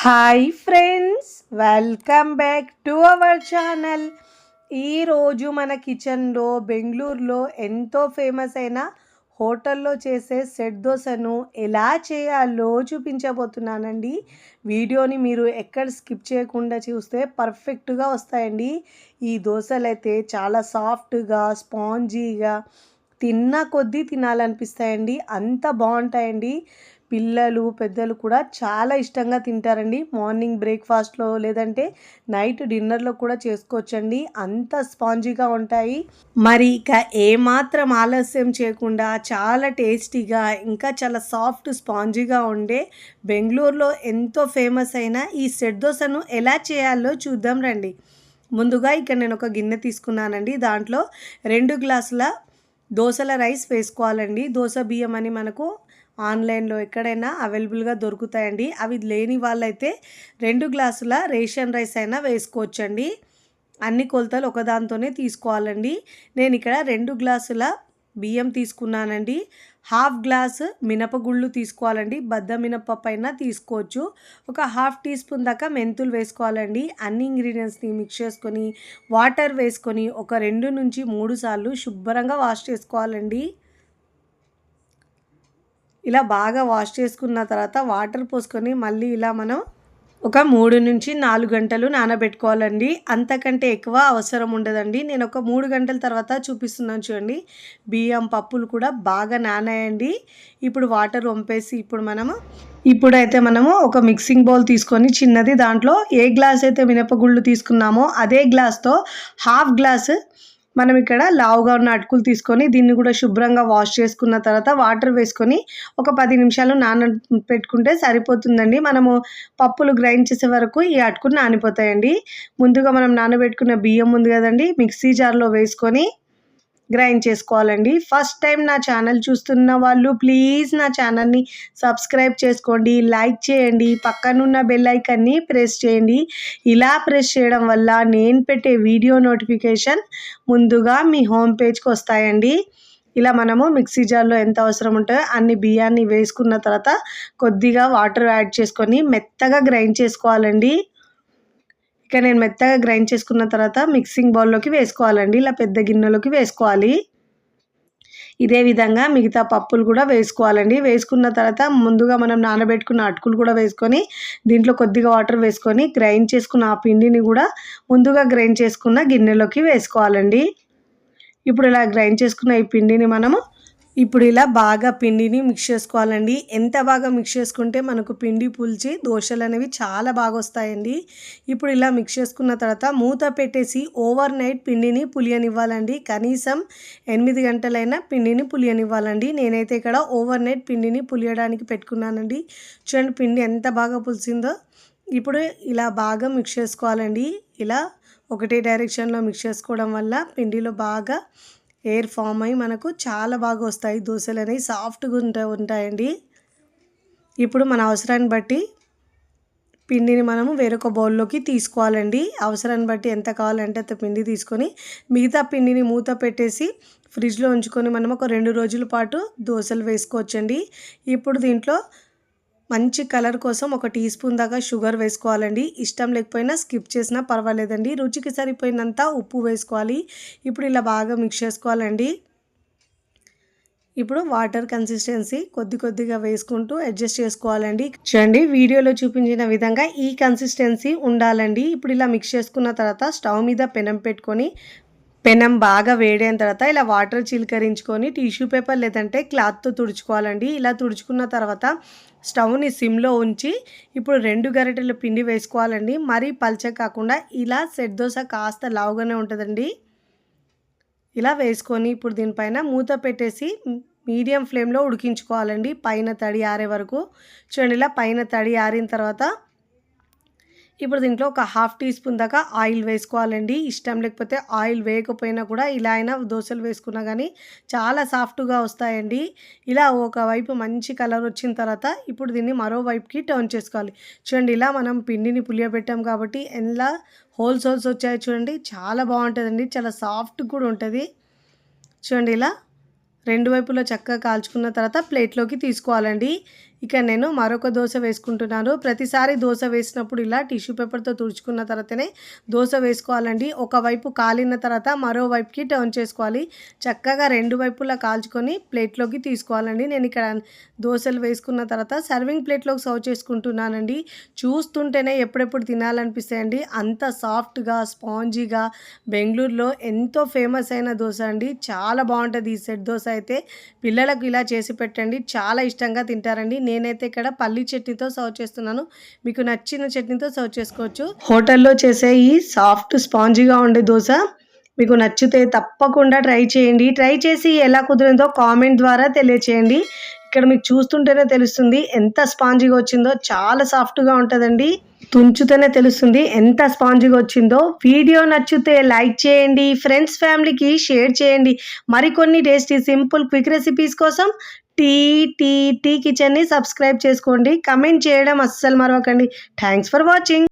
Hi friends, welcome back to our channel. ఈరోజు మన కిచెన్లో బెంగళూరులో ఎంతో ఫేమస్ అయిన హోటల్లో చేసే సెట్ దోశను ఎలా చేయాలో చూపించబోతున్నానండి. వీడియోని మీరు ఎక్కడ స్కిప్ చేయకుండా చూస్తే పర్ఫెక్ట్గా వస్తాయండి. ఈ దోశలు అయితే చాలా సాఫ్ట్గా స్పాంజీగా తిన్న కొద్దీ తినాలనిపిస్తాయండి. అంత బాగుంటాయండి. పిల్లలు పెద్దలు కూడా చాలా ఇష్టంగా తింటారండి. మార్నింగ్ బ్రేక్ఫాస్ట్లో లేదంటే నైట్ డిన్నర్లో కూడా చేసుకోవచ్చండి. అంత స్పాంజీగా ఉంటాయి. మరి ఇక ఏమాత్రం ఆలస్యం చేయకుండా చాలా టేస్టీగా ఇంకా చాలా సాఫ్ట్ స్పాంజీగా ఉండే బెంగళూరులో ఎంతో ఫేమస్ అయిన ఈ సెట్ దోశను ఎలా చేయాలో చూద్దాం రండి. ముందుగా ఇక్కడ నేను ఒక గిన్నె తీసుకున్నానండి. దాంట్లో 2 గ్లాసుల దోసల రైస్ వేసుకోవాలండి. దోస బియ్యం అని మనకు ఆన్లైన్లో ఎక్కడైనా అవైలబుల్గా దొరుకుతాయండి. అవి లేని వాళ్ళైతే 2 గ్లాసుల రేషన్ రైస్ అయినా వేసుకోవచ్చండి. అన్ని కొలతలు ఒకదాంతోనే తీసుకోవాలండి. నేను ఇక్కడ 2 గ్లాసుల బియ్యం తీసుకున్నానండి. 1/2 గ్లాసు మినపగుళ్ళు తీసుకోవాలండి. బద్ద మినపప్పు అయినా తీసుకోవచ్చు. ఒక 1/2 టీ స్పూన్ దాకా మెంతులు వేసుకోవాలండి. అన్ని ఇంగ్రీడియంట్స్ని మిక్స్ చేసుకొని వాటర్ వేసుకొని ఒక 2 నుంచి 3 సార్లు శుభ్రంగా వాష్ చేసుకోవాలండి. ఇలా బాగా వాష్ చేసుకున్న తర్వాత వాటర్ పోసుకొని మళ్ళీ ఇలా మనం ఒక 3 నుంచి 4 గంటలు నానబెట్టుకోవాలండి. అంతకంటే ఎక్కువ అవసరం ఉండదండి. నేను ఒక 3 గంటల తర్వాత చూపిస్తున్నాను చూడండి. బియ్యం పప్పులు కూడా బాగా నానాయండి. ఇప్పుడు వాటర్ వంపేసి ఇప్పుడైతే మనము ఒక మిక్సింగ్ బౌల్ తీసుకొని చిన్నది, దాంట్లో ఏ గ్లాస్ అయితే మినపగుళ్ళు తీసుకున్నామో అదే గ్లాస్తో 1/2 గ్లాసు మనం ఇక్కడ లావుగా ఉన్న అటుకులు తీసుకొని దీన్ని కూడా శుభ్రంగా వాష్ చేసుకున్న తర్వాత వాటర్ వేసుకొని ఒక 10 నిమిషాలు పెట్టుకుంటే సరిపోతుందండి. మనము పప్పులు గ్రైండ్ చేసే వరకు ఈ అటుకులు నానిపోతాయండి. ముందుగా మనం నానబెట్టుకున్న బియ్యం ఉంది కదండి, మిక్సీ జార్లో వేసుకొని గ్రైండ్ చేసుకోవాలండి. ఫస్ట్ టైం నా ఛానల్ చూస్తున్న వాళ్ళు ప్లీజ్ నా ఛానల్ని సబ్స్క్రైబ్ చేసుకోండి, లైక్ చేయండి, పక్కనున్న బెల్ ఐకాన్ని ప్రెస్ చేయండి. ఇలా ప్రెస్ చేయడం వల్ల నేను పెట్టే వీడియో నోటిఫికేషన్ ముందుగా మీ హోమ్ పేజ్కి వస్తాయండి. ఇలా మనము మిక్సీ జార్లో ఎంత అవసరం ఉంటుందో అన్ని బియ్యాన్ని వేసుకున్న తర్వాత కొద్దిగా వాటర్ యాడ్ చేసుకొని మెత్తగా గ్రైండ్ చేసుకోవాలండి. ఇక నేను మెత్తగా గ్రైండ్ చేసుకున్న తర్వాత మిక్సింగ్ బౌల్లోకి వేసుకోవాలండి. ఇలా పెద్ద గిన్నెలోకి వేసుకోవాలి. ఇదే విధంగా మిగతా పప్పులు కూడా వేసుకోవాలండి. వేసుకున్న తర్వాత ముందుగా మనం నానబెట్టుకున్న అటుకులు కూడా వేసుకొని దీంట్లో కొద్దిగా వాటర్ వేసుకొని గ్రైండ్ చేసుకున్న ఆ పిండిని కూడా ముందుగా గ్రైండ్ చేసుకున్న గిన్నెలోకి వేసుకోవాలండి. ఇప్పుడు ఇలా గ్రైండ్ చేసుకున్న ఈ పిండిని ఇప్పుడు ఇలా బాగా పిండిని మిక్స్ చేసుకోవాలండి. ఎంత బాగా మిక్స్ చేసుకుంటే మనకు పిండి పులిచి దోశలు అనేవి చాలా బాగా వస్తాయండి. ఇప్పుడు ఇలా మిక్స్ చేసుకున్న తర్వాత మూత పెట్టేసి ఓవర్ నైట్ పిండిని పులియనివ్వాలండి. కనీసం 8 గంటలైనా పిండిని పులియనివ్వాలండి. నేనైతే ఇక్కడ ఓవర్ నైట్ పిండిని పులియడానికి పెట్టుకున్నానండి. చూడండి పిండి ఎంత బాగా పులిసిందో. ఇప్పుడు ఇలా బాగా మిక్స్ చేసుకోవాలండి. ఇలా ఒకటే డైరెక్షన్లో మిక్స్ చేసుకోవడం వల్ల పిండిలో బాగా ఎయిర్ ఫామ్ అయ్యి మనకు చాలా బాగా వస్తాయి. దోశలు అనేవి సాఫ్ట్గా ఉంటాయండి. ఇప్పుడు మన అవసరాన్ని బట్టి పిండిని మనము వేరొక బౌల్లోకి తీసుకోవాలండి. అవసరాన్ని బట్టి ఎంత కావాలంటే అంత పిండి తీసుకొని మిగతా పిండిని మూత పెట్టేసి ఫ్రిడ్జ్లో ఉంచుకొని మనం ఒక 2 రోజుల పాటు దోశలు వేసుకోవచ్చండి. ఇప్పుడు దీంట్లో మంచి కలర్ కోసం ఒక టీ స్పూన్ దాకా షుగర్ వేసుకోవాలండి. ఇష్టం లేకపోయినా స్కిప్ చేసినా పర్వాలేదండి. రుచికి సరిపోయినంత ఉప్పు వేసుకోవాలి. ఇప్పుడు ఇలా బాగా మిక్స్ చేసుకోవాలండి. ఇప్పుడు వాటర్ కన్సిస్టెన్సీ కొద్దిగా వేసుకుంటూ అడ్జస్ట్ చేసుకోవాలండి. చూడండి వీడియోలో చూపించిన విధంగా ఈ కన్సిస్టెన్సీ ఉండాలండి. ఇప్పుడు ఇలా మిక్స్ చేసుకున్న తర్వాత స్టవ్ మీద పెనం బాగా వేడైన తర్వాత ఇలా వాటర్ చిలకరించుకొని టిష్యూ పేపర్ లేదంటే క్లాత్తో తుడుచుకోవాలండి. ఇలా తుడుచుకున్న తర్వాత స్టవ్ని సిమ్లో ఉంచి ఇప్పుడు 2 గరిటెల పిండి వేసుకోవాలండి. మరీ పల్చగా కాకుండా ఇలా సెట్ దోశ కాస్త లావుగానే ఉంటుందండి. ఇలా వేసుకొని ఇప్పుడు దీనిపైన మూత పెట్టేసి మీడియం ఫ్లేమ్లో ఉడికించుకోవాలండి. పైన తడి ఆరే వరకు. చూడండి ఇలా పైన తడి ఆరిన తర్వాత ఇప్పుడు దీంట్లో ఒక 1/2 టీ స్పూన్ దాకా ఆయిల్ వేసుకోవాలండి. ఇష్టం లేకపోతే ఆయిల్ వేయకపోయినా కూడా ఇలా అయినా దోశలు వేసుకున్నా కానీ చాలా సాఫ్ట్గా వస్తాయండి. ఇలా ఒకవైపు మంచి కలర్ వచ్చిన తర్వాత ఇప్పుడు దీన్ని మరోవైపుకి టర్న్ చేసుకోవాలి. చూడండి ఇలా మనం పిండిని పులియబెట్టాం కాబట్టి ఎలా హోల్స్ వచ్చాయి చూడండి. చాలా బాగుంటుందండి. చాలా సాఫ్ట్ కూడా ఉంటుంది. చూడండి ఇలా 2 వైపులా చక్కగా కాల్చుకున్న తర్వాత ప్లేట్లోకి తీసుకోవాలండి. ఇక నేను మరొక దోస వేసుకుంటున్నాను. ప్రతిసారి దోస వేసినప్పుడు ఇలా టిష్యూ పేపర్‌తో తుడుచుకున్న తర్వాతనే దోస వేసుకోవాలండి. ఒకవైపు కాలిన తర్వాత మరోవైపుకి టర్న్ చేసుకోవాలి. చక్కగా 2 వైపులా కాల్చుకొని ప్లేట్‌లోకి తీసుకోవాలండి. నేను ఇక్కడ దోసలు వేసుకున్న తర్వాత సర్వింగ్ ప్లేట్‌లోకి సర్వ్ చేసుకుంటున్నానండి. చూస్తుంటేనే ఎప్పుడెప్పుడు తినాలనిపిస్తాయండి. అంత సాఫ్ట్‌గా, స్పాంజీగా బెంగుళూరులో ఎంతో ఫేమస్ అయిన దోస అండి. చాలా బావుంటది ఈ సెట్ దోస అయితే. పిల్లలకు ఇలా చేసి పెట్టండి. చాలా ఇష్టంగా తింటారండి. నేనైతే ఇక్కడ పల్లి చట్నీతో సర్వ్ చేస్తున్నాను. మీకు నచ్చిన చట్నీతో సర్వ్ చేసుకోవచ్చు. హోటల్‌లో చేసే ఈ సాఫ్ట్ స్పాంజీగా ఉండే దోస మీకు నచ్చితే తప్పకుండా ట్రై చేయండి. ట్రై చేసి ఎలా కుదిరిందో కామెంట్ ద్వారా తెలియచేయండి. ఇక్కడ మీకు చూస్తుంటేనే తెలుస్తుంది ఎంత స్పాంజీగా వచ్చిందో. చాలా సాఫ్ట్‌గా ఉంటదండి. తుంచుతేనే తెలుస్తుంది ఎంత స్పాంజీగా వచ్చిందో. వీడియో నచ్చితే లైక్ చేయండి. ఫ్రెండ్స్, ఫ్యామిలీకి షేర్ చేయండి. మరికొన్ని టేస్టీ, సింపుల్, క్విక్ రెసిపీస్ కోసం టీ టీ టీ కిచెన్‌ని సబ్స్క్రైబ్ చేసుకోండి. కమెంట్ చేయడం అస్సలు మరవకండి. Thanks for watching.